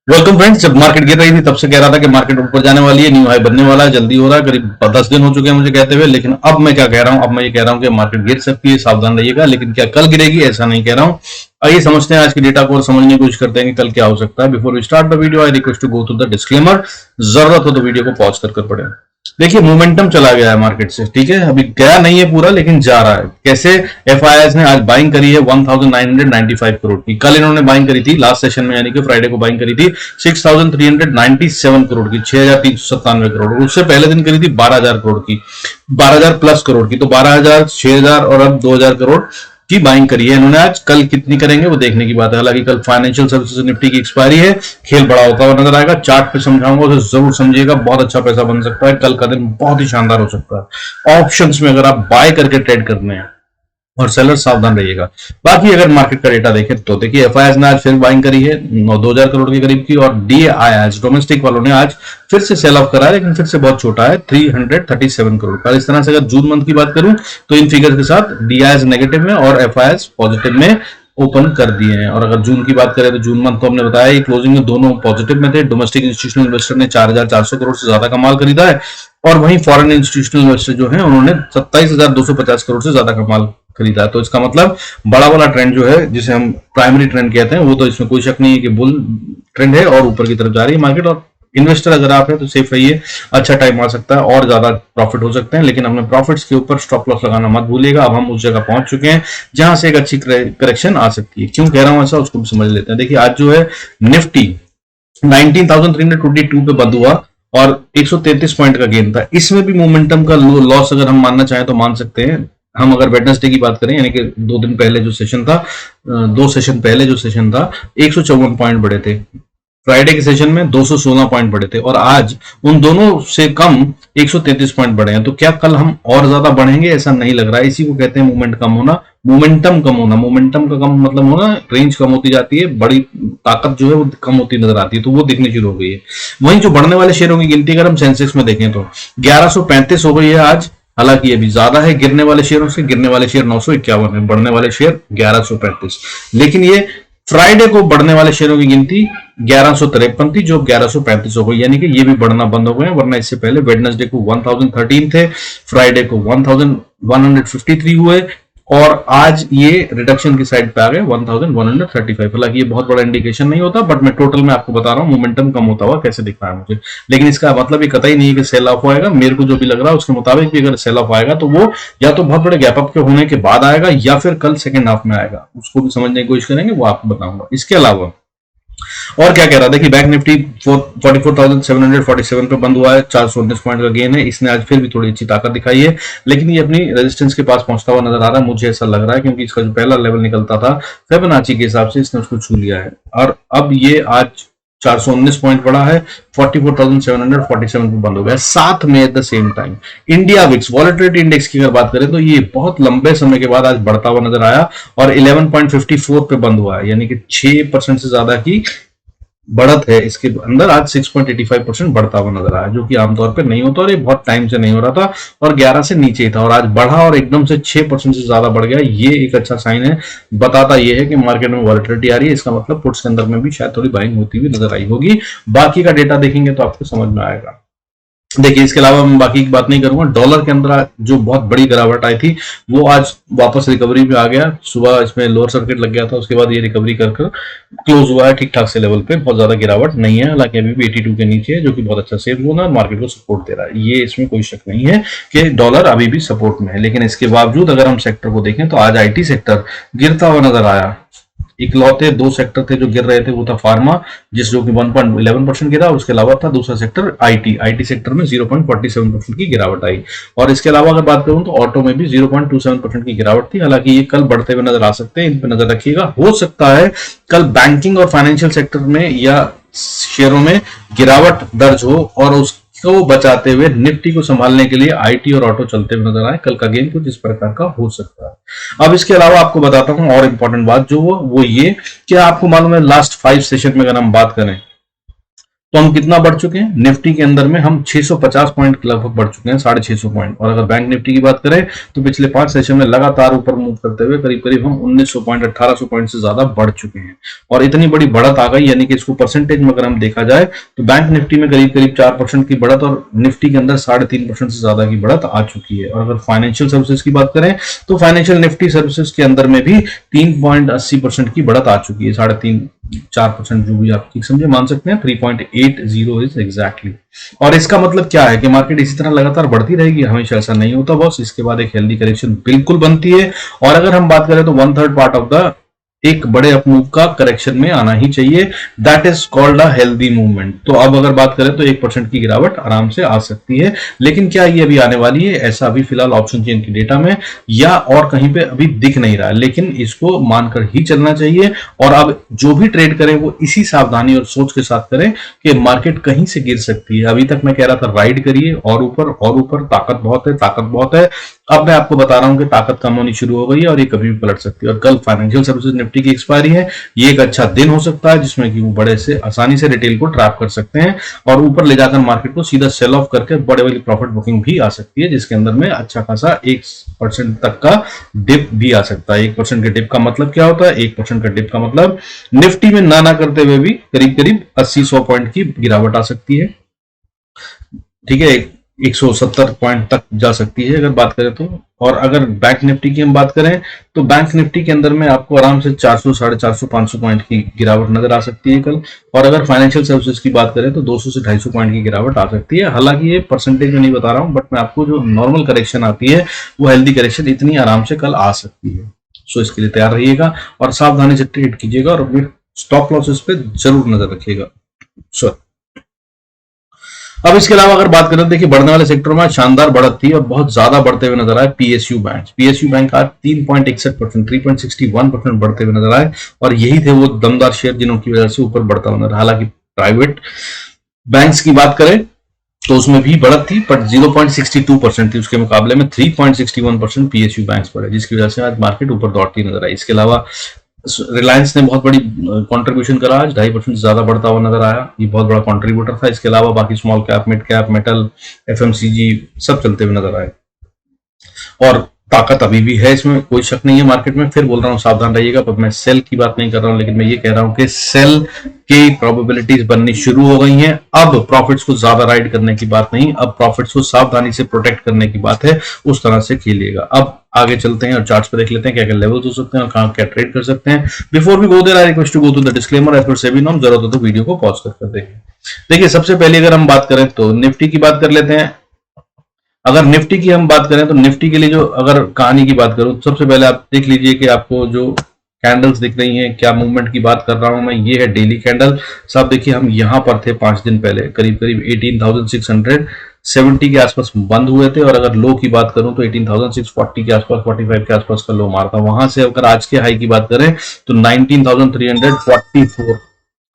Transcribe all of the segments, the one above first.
Welcome friends. जब market गिर रही थी तब से कह रहा था कि मार्केट ऊपर जाने वाली है, न्यू हाई बनने वाला है, जल्दी हो रहा है। करीब 10 दिन हो चुके हैं मुझे कहते हुए, लेकिन अब मैं क्या कह रहा हूं, अब मैं ये कह रहा हूं कि मार्केट गिर सकती है, सावधान रहिएगा। लेकिन क्या कल गिरेगी, ऐसा नहीं कह रहा हूं। आइए समझते हैं आज के डेटा को और समझने की कोशिश करते हैं कि कल क्या हो सकता है। Before we start the video I request to go through the disclaimer. जरूरत हो तो वीडियो को पॉज कर पढ़े। देखिए मोमेंटम चला गया है मार्केट से, ठीक है। अभी गया नहीं है पूरा, लेकिन जा रहा है। कैसे? एफआईआईएस ने आज बाइंग करी है 1995 करोड़ की। कल इन्होंने बाइंग करी थी लास्ट सेशन में, यानी कि फ्राइडे को बाइंग करी थी 6397 करोड़ की, 6397 करोड़। उससे पहले दिन करी थी 12000 करोड़ की, 12000 प्लस करोड़ की। तो 12000, 6000 और अब 2000 करोड़ की बाइंग करी है इन्होंने आज। कल कितनी करेंगे वो देखने की बात है। हालांकि कल फाइनेंशियल सर्विसेज निफ्टी की एक्सपायरी है, खेल बड़ा होता हुआ नजर आएगा। चार्ट पे समझाऊंगा, उसे जरूर समझिएगा। बहुत अच्छा पैसा बन सकता है, कल का दिन बहुत ही शानदार हो सकता है। ऑप्शंस में अगर आप बाय करके ट्रेड करने हैं और सेलर, सावधान रहिएगा। बाकी अगर मार्केट का डेटा देखें तो देखिए एफआईआईएस ने आज फिर बाइंग करी है 2000 करोड़ के करीब की, और डीआईआईएस डोमेस्टिक वालों ने आज फिर से सेल ऑफ करा है, लेकिन फिर से बहुत छोटा है, 337 करोड़ का। इस तरह से अगर जून मंथ की बात करूं तो इन फिगर के साथ डीआईआईएस नेगेटिव में और एफआईआईएस पॉजिटिव में ओपन कर दिए हैं। और अगर जून की बात करें तो जून मंथ तो हमने बताया क्लोजिंग में दोनों पॉजिटिव में थे। डोमेस्टिक इंस्टीट्यूशनल इन्वेस्टर ने 4400 करोड़ से ज्यादा का माल खरीदा है, और वहीं फॉरेन इंस्टीट्यूशनल इन्वेस्टर जो है उन्होंने 27250 करोड़ से ज्यादा का माल खरीदा। तो इसका मतलब बड़ा वाला ट्रेंड जो है, जिसे हम प्राइमरी ट्रेंड कहते हैं, वो तो इसमें कोई शक नहीं है कि बुल ट्रेंड है और ऊपर की तरफ जा रही है मार्केट। और इन्वेस्टर अगर आप हैं तो सेफ रहिए, अच्छा टाइम आ सकता है और ज्यादा प्रॉफिट हो सकते हैं। लेकिन अपने प्रॉफिट्स के ऊपर स्टॉप लॉस लगाना मत भूलिएगा। अब हम उस जगह पहुंच चुके हैं जहां से एक अच्छी करेक्शन आ सकती है। क्यों कह रहा हूं ऐसा, उसको भी समझ लेते हैं। देखिए आज जो है निफ्टी 19,322 पे बंद हुआ और 133 पॉइंट का गेन था। इसमें भी मोमेंटम का लॉस अगर हम मानना चाहें तो मान सकते हैं। हम अगर वेडनेसडे की बात करें, यानी कि 2 दिन पहले जो सेशन था, 2 सेशन पहले जो सेशन था, 154 पॉइंट बढ़े थे। फ्राइडे के सेशन में 216 पॉइंट बढ़े थे, और आज उन दोनों से कम 133 पॉइंट बढ़े हैं। तो क्या कल हम और ज्यादा बढ़ेंगे? ऐसा नहीं लग रहा है। इसी को कहते हैं मूवमेंट कम होना, मोमेंटम कम होना। मोमेंटम का कम मतलब होना, रेंज कम होती जाती है, बड़ी ताकत जो है वो कम होती नजर आती है, तो वो दिखनी शुरू हो गई है। वहीं जो बढ़ने वाले शेयरों की गिनती अगर हम सेंसेक्स में देखें तो 1135 हो गई है आज। हालांकि ये भी ज्यादा है गिरने वाले शेयरों से। गिरने वाले शेयर 951 है, बढ़ने वाले शेयर 1135। लेकिन ये फ्राइडे को बढ़ने वाले शेयरों की गिनती 1153 थी, जो 1135 हो गई, यानी कि ये भी बढ़ना बंद हो गए। वरना इससे पहले वेडनेसडे को 1013 थे, फ्राइडे को 1153 हुए, और आज ये रिडक्शन की साइड पे आ गए 1135। हालांकि ये बहुत बड़ा इंडिकेशन नहीं होता, बट मैं टोटल में आपको बता रहा हूँ मोमेंटम कम होता हुआ कैसे दिख रहा है मुझे। लेकिन इसका मतलब ये कतई नहीं है कि सेल ऑफ आएगा। मेरे को जो भी लग रहा है उसके मुताबिक भी अगर सेल ऑफ आएगा तो वो या तो बहुत बड़े गैप अप के होने के बाद आएगा, या फिर कल सेकेंड हाफ में आएगा। उसको भी समझने की कोशिश करेंगे, वो आपको बताऊंगा। इसके अलावा और क्या कह रहा था कि बैंक निफ्टी 44,747 पे बंद हुआ है, 419 पॉइंट का गेन है। इसने आज फिर भी थोड़ी अच्छी ताकत दिखाई है, लेकिन ये अपनी रेजिस्टेंस के पास पहुंचता हुआ नजर आ रहा है, मुझे ऐसा लग रहा है, क्योंकि इसका जो पहला लेवल निकलता था फिबोनाची के हिसाब से इसने उसको छू लिया है। और अब ये आज 419 पॉइंट बढ़ा है, 44,747 पे बंद हो गया। साथ में at the same time India VIX volatility index की अगर बात करें तो ये बहुत लंबे समय के बाद आज बढ़ता हुआ नजर आया और 11.54 पे बंद हुआ है, यानी कि 6% से ज्यादा की बढ़त है इसके अंदर। आज 6.85% बढ़ता हुआ नजर आया, जो कि आमतौर पे नहीं होता, और ये बहुत टाइम से नहीं हो रहा था, और 11 से नीचे ही था, और आज बढ़ा और एकदम से 6% से ज्यादा बढ़ गया। ये एक अच्छा साइन है, बताता ये है कि मार्केट में वॉलेटिलिटी आ रही है। इसका मतलब पुट्स के अंदर में भी शायद थोड़ी बाइंग होती हुई नजर आई होगी। बाकी का डेटा देखेंगे तो आपको समझ में आएगा। देखिए इसके अलावा मैं बाकी की बात नहीं करूंगा। डॉलर के अंदर जो बहुत बड़ी गिरावट आई थी वो आज वापस रिकवरी में आ गया। सुबह इसमें लोअर सर्किट लग गया था, उसके बाद ये रिकवरी कर क्लोज हुआ है ठीक ठाक से लेवल पे। बहुत ज्यादा गिरावट नहीं है, हालांकि अभी भी 82 के नीचे है, जो कि बहुत अच्छा सेल होना और मार्केट को सपोर्ट दे रहा है। ये इसमें कोई शक नहीं है कि डॉलर अभी भी सपोर्ट में है। लेकिन इसके बावजूद अगर हम सेक्टर को देखें तो आज आईटी सेक्टर गिरता हुआ नजर आया। इकलौते 2 सेक्टर थे जो गिर रहे थे, वो था फार्मा, जो कि 1.11% गिरा, और उसके अलावा था दूसरा सेक्टर आईटी सेक्टर में 0.47% की गिरावट आई। और इसके अलावा अगर बात करूं तो ऑटो में भी 0.27% की गिरावट थी। हालांकि ये कल बढ़ते हुए नजर आ सकते हैं, इन पर नजर रखिएगा। हो सकता है कल बैंकिंग और फाइनेंशियल सेक्टर में या शेयरों में गिरावट दर्ज हो, और उस को बचाते हुए निफ्टी को संभालने के लिए आईटी और ऑटो चलते हुए नजर आए। कल का गेम कुछ इस प्रकार का हो सकता है। अब इसके अलावा आपको बताता हूं और इंपॉर्टेंट बात जो वो ये कि आपको मालूम है लास्ट 5 सेशन में अगर हम बात करें तो हम कितना बढ़ चुके हैं निफ्टी के अंदर में, हम 650 पॉइंट के लगभग बढ़ चुके हैं, 650 पॉइंट। और अगर बैंक निफ्टी की बात करें तो पिछले 5 सेशन में लगातार ऊपर मूव करते हुए करीब करीब हम 1900 पॉइंट 1800 पॉइंट से ज्यादा बढ़ चुके हैं। और इतनी बड़ी बढ़त आ गई, यानी कि इसको परसेंटेज में अगर हम देखा जाए तो बैंक निफ्टी में करीब करीब 4% की बढ़त और निफ्टी के अंदर 3.5% से ज्यादा की बढ़त आ चुकी है। और अगर फाइनेंशियल सर्विसेज की बात करें तो फाइनेंशियल निफ्टी सर्विसेज के अंदर में भी 3.80% की बढ़त आ चुकी है, 3.5-4% जो भी आप ठीक समझे मान सकते हैं, 3.80 इज एग्जैक्टली। और इसका मतलब क्या है कि मार्केट इसी तरह लगातार बढ़ती रहेगी? हमेशा ऐसा नहीं होता बॉस, इसके बाद एक हेल्दी करेक्शन बिल्कुल बनती है। और अगर हम बात करें तो 1/3 पार्ट ऑफ द एक बड़े अप मूव का करेक्शन में आना ही चाहिए, that is called a healthy movement. तो अब अगर बात करें तो 1% की गिरावट आराम से आ सकती है, लेकिन क्या ये अभी आने वाली है? ऐसा अभी फिलहाल ऑप्शन चेन की डेटा में या और कहीं पे अभी दिख नहीं रहा है, लेकिन इसको मानकर ही चलना चाहिए। और अब जो भी ट्रेड करें वो इसी सावधानी और सोच के साथ करें कि मार्केट कहीं से गिर सकती है। अभी तक मैं कह रहा था राइड करिए और ऊपर, ताकत बहुत है, ताकत बहुत है। अब मैं आपको बता रहा हूं कि ताकत कम होनी शुरू हो गई है और ये कभी भी पलट सकती है। और कल फाइनेंशियल सर्विसेज निफ्टी की एक्सपायरी है, ये एक अच्छा दिन हो सकता है जिसमें कि वो बड़े से आसानी से रिटेल को ट्रैप कर सकते हैं और ऊपर ले जाकर मार्केट को सीधा सेल ऑफ करके बड़े वाली प्रॉफिट बुकिंग भी आ सकती है, जिसके अंदर में अच्छा खासा 1% तक का डिप भी आ सकता है। 1% के डिप का मतलब क्या होता है? 1% का डिप का मतलब निफ्टी में ना करते हुए भी करीब करीब 80-100 पॉइंट की गिरावट आ सकती है, ठीक है, 170 पॉइंट तक जा सकती है अगर बात करें तो। और अगर बैंक निफ्टी की हम बात करें तो बैंक निफ्टी के अंदर में आपको आराम से 400, 450, 500 पॉइंट की गिरावट नजर आ सकती है कल। और अगर फाइनेंशियल सर्विसेज की बात करें तो 200 से 250 पॉइंट की गिरावट आ सकती है। हालांकि ये परसेंटेज में नहीं बता रहा हूं, बट मैं आपको जो नॉर्मल करेक्शन आती है वो हेल्दी करेक्शन इतनी आराम से कल आ सकती है। सो इसके लिए तैयार रहिएगा और सावधानी से ट्रेड कीजिएगा और अपने स्टॉप लॉसेस पे जरूर नजर रखिएगा। सो अब इसके अलावा अगर बात करें, देखिए बढ़ने वाले सेक्टर में शानदार बढ़त थी और बहुत ज्यादा बढ़ते हुए नजर आए पीएसयू बैंक। पीएसयू बैंक आज 3.61%, 3.61% बढ़ते हुए नजर आए और यही थे वो दमदार शेयर जिनकी वजह से ऊपर बढ़ता हुआ नजर। हालांकि प्राइवेट बैंक्स की बात करें तो उसमें भी बढ़त थी, पर 0.62% थी, उसके मुकाबले में 3.61% पीएसयू बैंक्स बढ़े, जिसकी वजह से आज मार्केट ऊपर दौड़ती नजर आई। इसके अलावा रिलायंस ने बहुत बड़ी कंट्रीब्यूशन करा, आज 2.5% ज्यादा बढ़ता हुआ नजर आया, ये बहुत बड़ा कंट्रीब्यूटर था। इसके अलावा बाकी small cap, mid cap, metal, FMCG सब चलते हुए नजर आए और ताकत अभी भी है, इसमें कोई शक नहीं है मार्केट में। फिर बोल रहा हूं सावधान रहिएगा, पर मैं सेल की बात नहीं कर रहा हूं, लेकिन मैं ये कह रहा हूं कि सेल की प्रोबेबिलिटीज बननी शुरू हो गई हैं। अब प्रॉफिट्स को ज्यादा राइड करने की बात नहीं, अब प्रॉफिट्स को सावधानी से प्रोटेक्ट करने की बात है, उस तरह से खेलिएगा। अब आगे चलते हैं और चार्ट्स पे देख लेते हैं क्या क्या लेवल्स हो सकते हैं और कहां क्या ट्रेड कर सकते हैं। Before we go there I request to go to the disclaimer as per SEBI norm, जरूरत हो तो वीडियो को पॉज कर देखें। देखिए सबसे पहले अगर हम बात करें तो निफ्टी की बात कर लेते हैं। अगर निफ्टी की हम बात करें तो निफ्टी के लिए जो अगर कहानी की बात करूं तो सबसे पहले आप देख लीजिए कि आपको जो कैंडल्स दिख रही हैं, क्या मूवमेंट की बात कर रहा हूं मैं, ये है डेली कैंडल। साहब देखिए हम यहां पर थे 5 दिन पहले, करीब करीब 18,670 के आसपास बंद हुए थे। और अगर लो की बात करूं तो 18,640 के आसपास, 45 के आसपास का लो मारा था। वहां से अगर आज के हाई की बात करें तो 19,344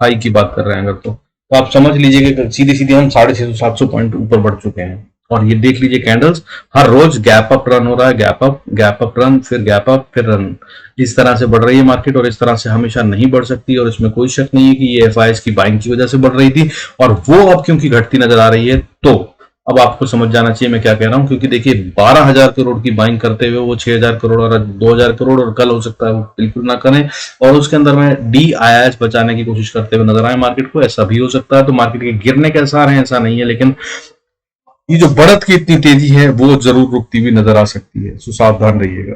हाई की बात कर रहे हैं अगर तो आप समझ लीजिए कि सीधे सीधे हम 650-700 पॉइंट ऊपर बढ़ चुके हैं। और ये देख लीजिए कैंडल्स, हर रोज गैप अप रन हो रहा है, गैप अप रन, फिर गैप अप, फिर रन, इस तरह से बढ़ रही है मार्केट। और इस तरह से हमेशा नहीं बढ़ सकती और इसमें कोई शक नहीं है कि ये एफआईएस की बाइंग की वजह से बढ़ रही थी और वो अब क्योंकि घटती नजर आ रही है, तो अब आपको समझ जाना चाहिए मैं क्या कह रहा हूं। क्योंकि देखिए 12,000 करोड़ की बाइंग करते हुए वो 6,000 करोड़ और 2,000 करोड़ और कल हो सकता है वो बिल्कुल ना करें और उसके अंदर में डीआईएस बचाने की कोशिश करते हुए नजर आए मार्केट को, ऐसा भी हो सकता है। तो मार्केट के गिरने के आसार हैं, ऐसा नहीं है, लेकिन ये जो बढ़त की इतनी तेजी है वो जरूर रुकती हुई नजर आ सकती है, सो सावधान रहिएगा।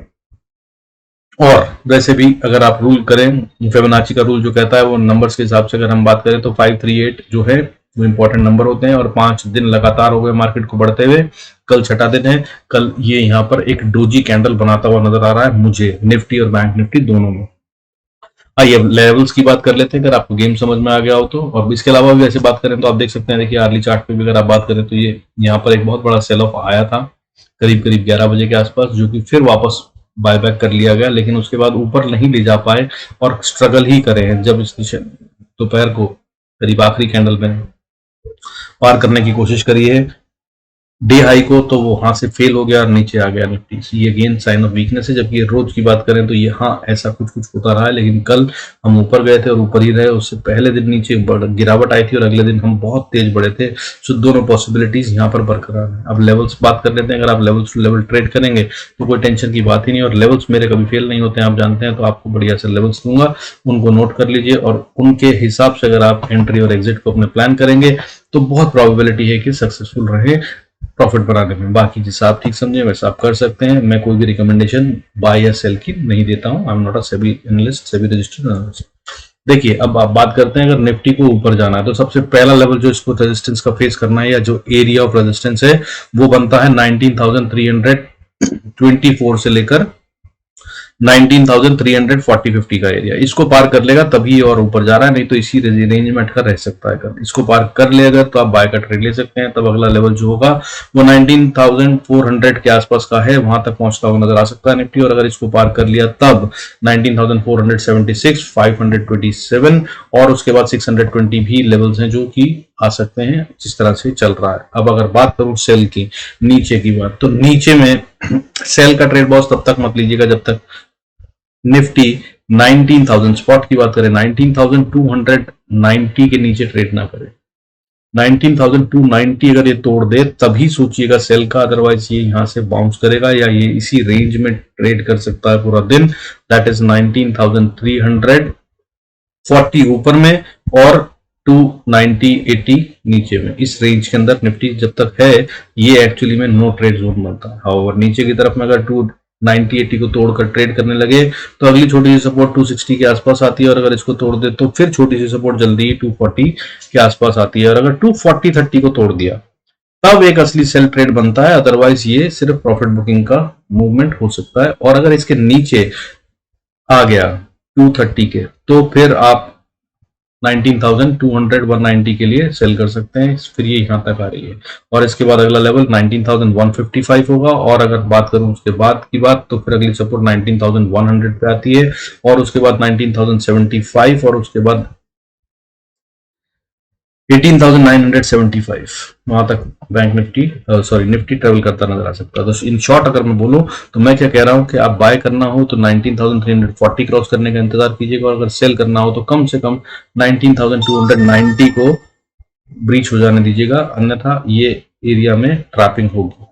और वैसे भी अगर आप रूल करें, फिबोनाची का रूल जो कहता है वो नंबर्स के हिसाब से अगर हम बात करें तो 538 जो है वो इंपॉर्टेंट नंबर होते हैं। और 5 दिन लगातार हो गए मार्केट को बढ़ते हुए, कल छठा दिन है। कल ये यहाँ पर एक डोजी कैंडल बनाता हुआ नजर आ रहा है मुझे, निफ्टी और बैंक निफ्टी दोनों में। आइए अब लेवल्स की बात कर लेते हैं, अगर आपको गेम समझ में आ गया हो तो। और इसके अलावा भी ऐसे बात करें तो आप देख सकते हैं, देखिए अर्ली चार्ट पे भी अगर आप बात करें तो ये यहाँ पर एक बहुत बड़ा सेल ऑफ आया था करीब करीब 11 बजे के आसपास, जो कि फिर वापस बायबैक कर लिया गया, लेकिन उसके बाद ऊपर नहीं ले जा पाए और स्ट्रगल ही करे हैं। जब इस दोपहर को करीब आखिरी कैंडल में पार करने की कोशिश करी है डे हाई को, तो वो वहां से फेल हो गया और नीचे आ गया निफ्टी। ये अगेन साइन ऑफ वीकनेस है। जबकि रोज की बात करें तो ये हाँ ऐसा कुछ कुछ होता रहा है, लेकिन कल हम ऊपर गए थे और ऊपर ही रहे। उससे पहले दिन नीचे गिरावट आई थी और अगले दिन हम बहुत तेज बढ़े थे। सो दोनों पॉसिबिलिटीज यहाँ पर बरकरार है। अब लेवल्स बात कर लेते हैं। अगर आप लेवल्स टू लेवल ट्रेड करेंगे तो कोई टेंशन की बात ही नहीं। और लेवल्स मेरे कभी फेल नहीं होते हैं, आप जानते हैं। तो आपको बढ़िया से लेवल्स दूंगा, उनको नोट कर लीजिए और उनके हिसाब से अगर आप एंट्री और एग्जिट को अपने प्लान करेंगे तो बहुत प्रोबेबिलिटी है कि सक्सेसफुल रहे प्रॉफिट बनाने में। बाकी जैसा आप ठीक समझे वैसा आप कर सकते हैं। मैं कोई भी रिकमेंडेशन बाय या सेल की नहीं देता हूं। I am not a SEBI analyst, SEBI registered analyst. देखिए अब आप बात करते हैं, अगर निफ्टी को ऊपर जाना है तो सबसे पहला लेवल जो इसको रेजिस्टेंस का फेस करना है, या जो एरिया ऑफ रेजिस्टेंस है, वो बनता है 19,324 से लेकर 19,340-50 का एरिया। इसको पार कर लेगा तभी और ऊपर जा रहा है, नहीं तो इसी रेंज में अटका रह सकता है। कर इसको पार कर ले अगर, तो आप बाय का ट्रेड ले सकते हैं। तब अगला लेवल जो होगा वो 19,400 के आसपास का है, वहां तक पहुंचता हुआ नजर आ सकता है निफ्टी। और अगर इसको पार कर लिया तब 19,476, 527 और उसके बाद 620 भी लेवल्स हैं जो कि आ सकते हैं, जिस तरह से चल रहा है। अब अगर बात करूं सेल की, नीचे की बात, तो नीचे में सेल का ट्रेड बॉस तब तक मत लीजिएगा जब तक निफ्टी 19,000 स्पॉट की बात करें 19,290 के नीचे ट्रेड ना करे। 19,290 अगर ये तोड़ दे तभी सोचिएगा सेल का, अदरवाइज ये यहां से बाउंस करेगा या ये इसी रेंज में ट्रेड कर सकता है पूरा दिन। दैट इज 19,340 ऊपर में और 290-80 नीचे में। इस रेंज के अंदर निफ्टी जब तक है, ये एक्चुअली में नो ट्रेड जोन बनता है। और नीचे की तरफ में अगर 290-80 को तोड़कर ट्रेड करने लगे तो अगली छोटी सी सपोर्ट 260 के आसपास आती है। और अगर इसको तोड़ दे तो फिर छोटी सी सपोर्ट जल्दी ही 240 के आसपास आती है। और अगर 240-30 को तोड़ दिया तब एक असली सेल ट्रेड बनता है, अदरवाइज ये सिर्फ प्रॉफिट बुकिंग का मूवमेंट हो सकता है। और अगर इसके नीचे आ गया 230 के, तो फिर आप 19,200-190 के लिए सेल कर सकते हैं। फिर ये यहां तक आ रही है और इसके बाद अगला लेवल 19,155 होगा। और अगर बात करूं उसके बाद की बात, तो फिर अगली सपोर्ट 19,100 पे आती है और उसके बाद 19,075 और उसके बाद 18,975 वहां तक बैंक निफ्टी निफ्टी ट्रेवल करता नजर आ सकता है। तो इन शॉर्ट अगर मैं बोलूं तो मैं क्या कह रहा हूं कि आप बाय करना हो तो 19,340 क्रॉस करने का इंतजार कीजिएगा। और अगर सेल करना हो तो कम से कम 19,290 को ब्रीच हो जाने दीजिएगा, अन्यथा ये एरिया में ट्रैपिंग होगी।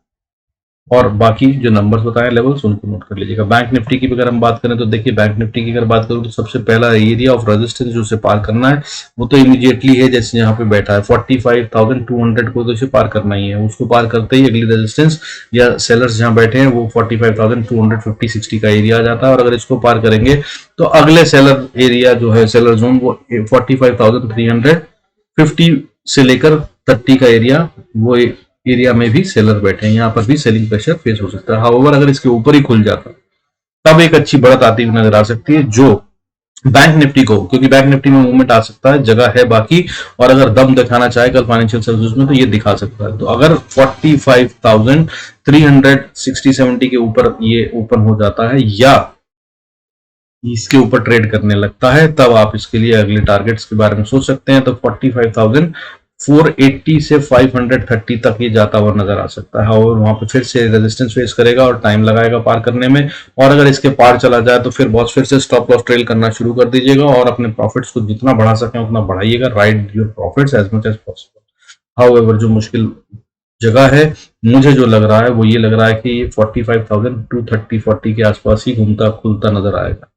और बाकी जो नंबर्स बताए लेवल्स उनको नोट कर लीजिएगा। बैंक निफ्टी की अगर हम बात करें तो देखिए, बैंक निफ्टी की अगर बात करूं तो सबसे पहला एरिया ऑफ रेजिस्टेंस जो उसे पार करना है वो तो इमीडिएटली है, जैसे यहाँ पे बैठा है 45,200 को तो इसे पार करना ही है। उसको पार करते ही अगली रेजिस्टेंस या सेलर्स जहां बैठे हैं वो 45,250-60 का एरिया आ जाता है। और अगर इसको पार करेंगे तो अगले सेलर एरिया जो है, सेलर जोन, वो 45,350 से लेकर 30 का एरिया, वो एरिया में भी सेलर बैठे हैं। यहाँ पर भी सेलिंग प्रेशर फेस हो सकता है। हाउएवर अगर इसके ऊपर ही खुल जाता तब एक अच्छी बढ़त आती हुई नजर आ सकती है, जो बैंक निफ्टी को, क्योंकि बैंक निफ्टी में मूवमेंट आ सकता है, जगह है बाकी। और अगर दम दिखाना चाहे कल फाइनेंशियल सर्विसेज में तो ये दिखा सकता है। तो अगर 45,360-70 के ऊपर ये ओपन हो जाता है या इसके ऊपर ट्रेड करने लगता है, तब आप इसके लिए अगले टारगेट्स के बारे में सोच सकते हैं। तो 45,480 से 530 तक ये जाता हुआ नजर आ सकता है। और वहां पे फिर से रेजिस्टेंस फेस करेगा और टाइम लगाएगा पार करने में। और अगर इसके पार चला जाए तो फिर बहुत फिर से स्टॉप लॉस ट्रेल करना शुरू कर दीजिएगा और अपने प्रॉफिट्स को जितना बढ़ा सकें उतना बढ़ाइएगा। Ride your profits as much as possible. However जो मुश्किल जगह है, मुझे जो लग रहा है वो ये लग रहा है कि 45,230-40 के आसपास ही घूमता खुलता नजर आएगा।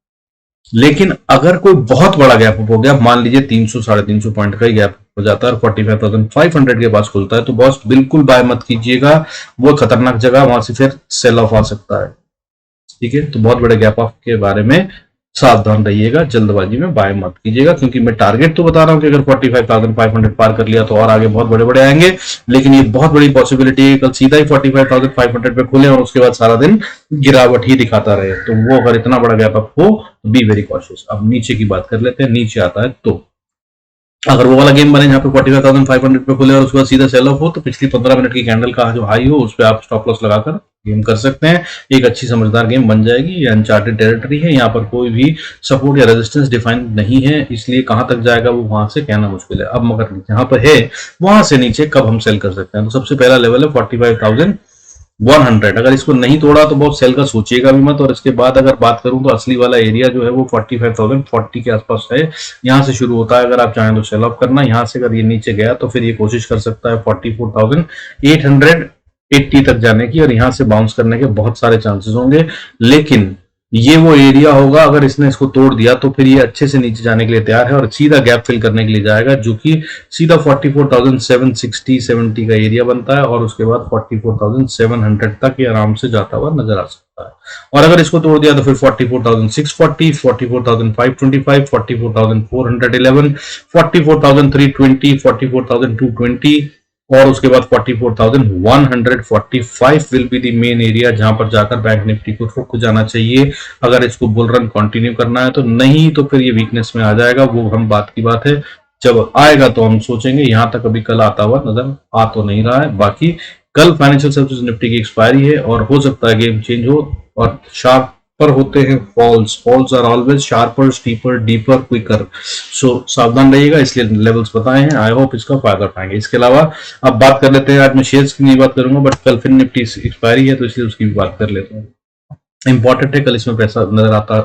लेकिन अगर कोई बहुत बड़ा गैप अप हो गया, मान लीजिए 300-350 पॉइंट का ही गैप हो जाता है और 45,500 के पास खुलता है, तो बॉस बिल्कुल बाय मत कीजिएगा। वो खतरनाक जगह, वहां से फिर सेल ऑफ आ सकता है। ठीक है, तो बहुत बड़े गैप अप के बारे में सावधान रहिएगा, जल्दबाजी में बाय मत कीजिएगा। क्योंकि मैं टारगेट तो बता रहा हूं कि अगर 45,500 पार कर लिया तो और आगे बहुत बड़े बड़े आएंगे, लेकिन ये बहुत बड़ी पॉसिबिलिटी है कल सीधा ही 45,500 पे खुले और उसके बाद सारा दिन गिरावट ही दिखाता रहे। तो वो अगर इतना बड़ा गैप अप हो तो बी वेरी कॉशियस। अब नीचे की बात कर लेते हैं। नीचे आता है तो अगर वो वाला गेम बने जहां पे 45,500 पे खुले और उसके बाद सीधा सेल ऑफ हो, तो पिछली 15 मिनट की कैंडल का जो हाई हो उस पर आप स्टॉप लॉस लगाकर गेम कर सकते हैं, एक अच्छी समझदार गेम बन जाएगी। ये अनचार्टेड टेरिटरी है, यहाँ पर कोई भी सपोर्ट या रेजिस्टेंस डिफाइन नहीं है, इसलिए कहां तक जाएगा वो वहां से कहना मुश्किल है। अब मगर जहां पर है वहां से नीचे कब हम सेल कर सकते हैं, तो सबसे पहला लेवल है 45,100। अगर इसको नहीं तोड़ा तो बहुत सेल का सोचिएगा भी मत। और इसके बाद अगर बात करूं तो असली वाला एरिया जो है वो 45,040 के आसपास है, यहां से शुरू होता है। अगर आप चाहें तो सेल ऑफ करना, यहां से अगर ये नीचे गया तो फिर ये कोशिश कर सकता है 44,880 तक जाने की, और यहां से बाउंस करने के बहुत सारे चांसेस होंगे। लेकिन ये वो एरिया होगा, अगर इसने इसको तोड़ दिया तो फिर ये अच्छे से नीचे जाने के लिए तैयार है और सीधा गैप फिल करने के लिए जाएगा, जो कि सीधा 44,760-70 का एरिया बनता है, और उसके बाद 44,700 तक ये आराम से जाता हुआ नजर आ सकता है। और अगर इसको तोड़ दिया तो फिर 44,640, 44,525, 44,411, 44,320, 44,220, और उसके बाद 44,145 will be the main area, जहां पर जाकर बैंक निफ्टी को रुक जाना चाहिए अगर इसको बुल रन कंटिन्यू करना है। तो नहीं तो फिर ये वीकनेस में आ जाएगा, वो हम बात की बात है, जब आएगा तो हम सोचेंगे। यहां तक अभी कल आता हुआ नजर आ तो नहीं रहा है। बाकी कल फाइनेंशियल सर्विसेज निफ्टी की एक्सपायरी है और हो सकता है गेम चेंज हो, और शार्प पर होते हैं falls are always sharper, steeper, deeper, quicker. So सावधान रहिएगा, इसलिए लेवल्स बताए हैं। आई होप इसका फायदा उठाएंगे। इसके अलावा अब बात कर लेते हैं, आज मैं शेयर्स की नहीं बात करूंगा, बट कल फिर निफ्टी एक्सपायरी है तो इसलिए उसकी भी बात कर लेते हैं। इंपॉर्टेंट है, कल इसमें पैसा नजर आता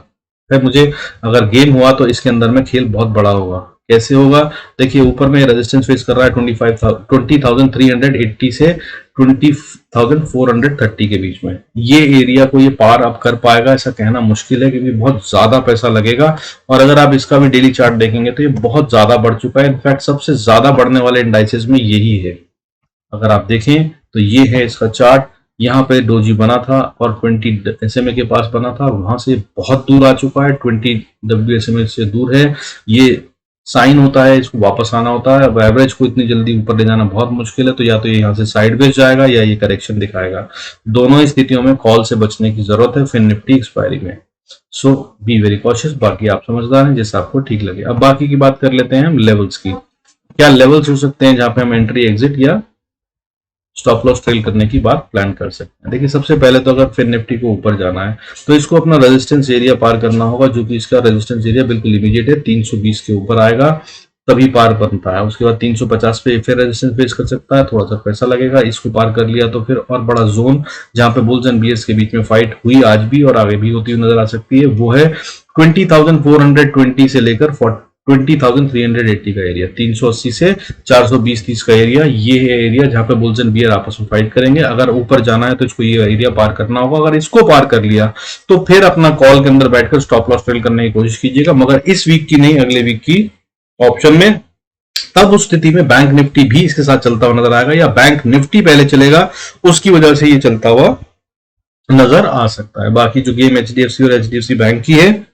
है मुझे। अगर गेम हुआ तो इसके अंदर में खेल बहुत बड़ा होगा। कैसे होगा, देखिए ऊपर में रेजिस्टेंस फेस कर रहा है 20,380 से 20,430 के बीच में। ये एरिया को ये पार अब कर पाएगा ऐसा कहना मुश्किल है, क्योंकि बहुत ज्यादा पैसा लगेगा। और अगर आप इसका भी डेली चार्ट देखेंगे तो ये बहुत ज्यादा बढ़ चुका है। इनफैक्ट सबसे ज्यादा बढ़ने वाले इंडाइसेस में यही है। अगर आप देखें तो ये है इसका चार्ट, यहाँ पे डोजी बना था और 20 SMA के पास बना था, वहां से बहुत दूर आ चुका है, 20 WSMA से दूर है। ये साइन होता है, इसको वापस आना होता है। अब एवरेज को इतनी जल्दी ऊपर ले जाना बहुत मुश्किल है, तो या तो ये यहाँ से साइडवेज जाएगा या ये करेक्शन दिखाएगा। दोनों ही स्थितियों में कॉल से बचने की जरूरत है फिर निफ्टी एक्सपायरी में। सो बी वेरी कॉशियस। बाकी आप समझदार हैं, जैसे आपको ठीक लगे। अब बाकी की बात कर लेते हैं हम लेवल्स की। क्या लेवल्स हो सकते हैं जहां पे हम एंट्री, एग्जिट या स्टॉप लॉस ट्रेल करने की बात प्लान कर सकते हैं। देखिए सबसे पहले तो अगर फिर निफ्टी को ऊपर जाना है तो इसको अपना रेजिस्टेंस एरिया पार करना होगा, जो कि इसका रेजिस्टेंस एरिया बिल्कुल इमीडिएट है, 320 के ऊपर आएगा तभी पार बनता है। उसके बाद 350 पे फिर रेजिस्टेंस फेस कर सकता है, थोड़ा सा पैसा लगेगा। इसको पार कर लिया तो फिर और बड़ा जोन जहां पे बुल्स एंड बियर्स के बीच में फाइट हुई आज भी और आगे भी होती हुई नजर आ सकती है, वो है 20,420 से लेकर 20,380 का एरिया, 380 से 420-30 का एरिया। ये है एरिया जहां पे बुल्स एंड बियर आपस में फाइट करेंगे। अगर ऊपर जाना है तो इसको ये एरिया पार करना होगा। अगर इसको पार कर लिया तो फिर अपना कॉल के अंदर बैठकर स्टॉप लॉस ट्रेल करने की कोशिश कीजिएगा, मगर इस वीक की नहीं, अगले वीक की ऑप्शन में। तब उस स्थिति में बैंक निफ्टी भी इसके साथ चलता हुआ नजर आएगा, या बैंक निफ्टी पहले चलेगा, उसकी वजह से ये चलता हुआ नजर आ सकता है। बाकी जो गेम HDFC और HDFC बैंक की है,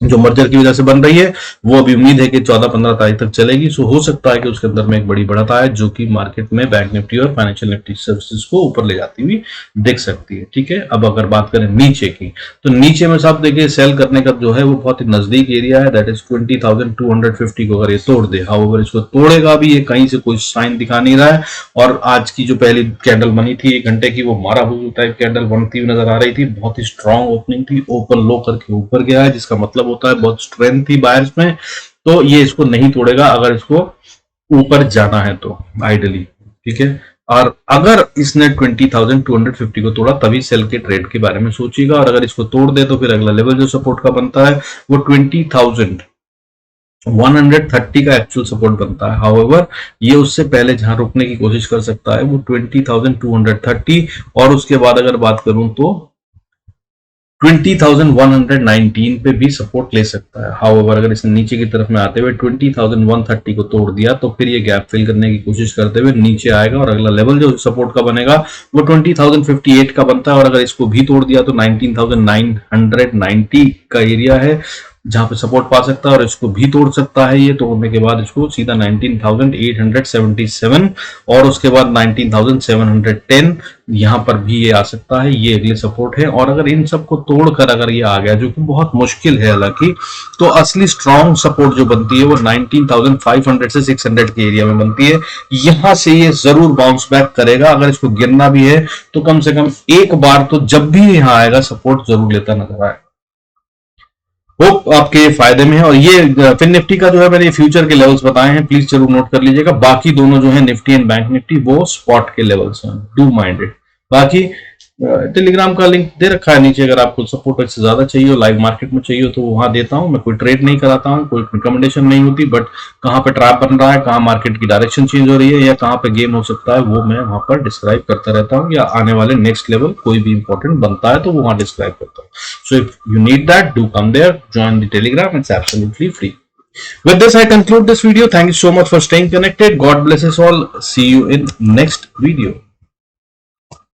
जो मर्जर की वजह से बन रही है, वो अभी उम्मीद है कि 14-15 तारीख तक चलेगी। सो हो सकता है कि उसके अंदर में एक बड़ी बढ़त आए, जो कि मार्केट में बैंक निफ्टी और फाइनेंशियल निफ्टी सर्विसेज को ऊपर ले जाती हुई दिख सकती है। ठीक है, अब अगर बात करें नीचे की, तो नीचे में साहब देखिए सेल करने का जो है वो बहुत ही नजदीक एरिया है, दैट इज 20,250 को अगर ये तोड़ दे। हाउएवर इसको तोड़ेगा भी, ये कहीं से कोई साइन दिखा नहीं रहा है। और आज की जो पहली कैंडल बनी थी 1 घंटे की, वो मारा हुआ टाइप कैंडल बनती हुई नजर आ रही थी, बहुत ही स्ट्रॉन्ग ओपनिंग थी, ओपन लो करके ऊपर गया है, जिसका मतलब होता है बहुत स्ट्रेंथ थी बायर्स में। तो ये इसको नहीं तोड़ेगा अगर इसको ऊपर जाना है तो आइडियली। ठीक है, और अगर इसने 20,250 को तोड़ा तभी सेल के ट्रेड के बारे में सोचिएगा, और अगर इसको तोड़ दे तो फिर अगला लेवल जो सपोर्ट का बनता है वो 20,130 का एक्चुअल सपोर्ट बनता है। हाउएवर ये उससे पहले जहां रुकने की कोशिश कर सकता है वो 20,230, और उसके बाद अगर बात करूं तो 20,119 पे भी सपोर्ट ले सकता है। हाउएवर अगर इसने नीचे की तरफ में आते हुए 20,130 को तोड़ दिया तो फिर ये गैप फिल करने की कोशिश करते हुए नीचे आएगा, और अगला लेवल जो सपोर्ट का बनेगा वो 20,058 का बनता है। और अगर इसको भी तोड़ दिया तो 19,990 का एरिया है, जहां पे सपोर्ट पा सकता है और इसको भी तोड़ सकता है। ये तोड़ने के बाद इसको सीधा 19,877 और उसके बाद 19,710 यहां पर भी ये आ सकता है। ये अगले सपोर्ट है और अगर इन सबको तोड़कर अगर ये आ गया, जो कि बहुत मुश्किल है हालांकि, तो असली स्ट्रॉन्ग सपोर्ट जो बनती है वो 19,500 से 600 के एरिया में बनती है। यहां से ये जरूर बाउंस बैक करेगा। अगर इसको गिरना भी है तो कम से कम एक बार तो जब भी यहां आएगा सपोर्ट जरूर लेता नजर आए। होप आपके फायदे में है। और ये फिर निफ्टी का जो है मैंने फ्यूचर के लेवल्स बताए हैं, प्लीज जरूर नोट कर लीजिएगा। बाकी दोनों जो है निफ्टी एंड बैंक निफ्टी वो स्पॉट के लेवल्स हैं, डू माइंड इट। बाकी टेलीग्राम का लिंक दे रखा है नीचे, अगर आपको सपोर्ट से ज्यादा चाहिए हो, लाइव मार्केट में चाहिए हो तो वहां देता हूं। मैं कोई ट्रेड नहीं कराता हूं, कोई रिकमेंडेशन नहीं होती, बट कहां पे ट्रैप बन रहा है, कहां मार्केट की डायरेक्शन चेंज हो रही है या कहां पे गेम हो सकता है, वो मैं वहां पर डिस्क्राइब करता रहता हूं। या आने वाले नेक्स्ट लेवल कोई भी इंपॉर्टेंट बनता है तो वो वहां डिस्क्राइब करता हूं। So if you need that, do come there, join the telegram, it's absolutely free. With this I conclude this video. Thank you so much for staying connected. God bless us all. See you in next video.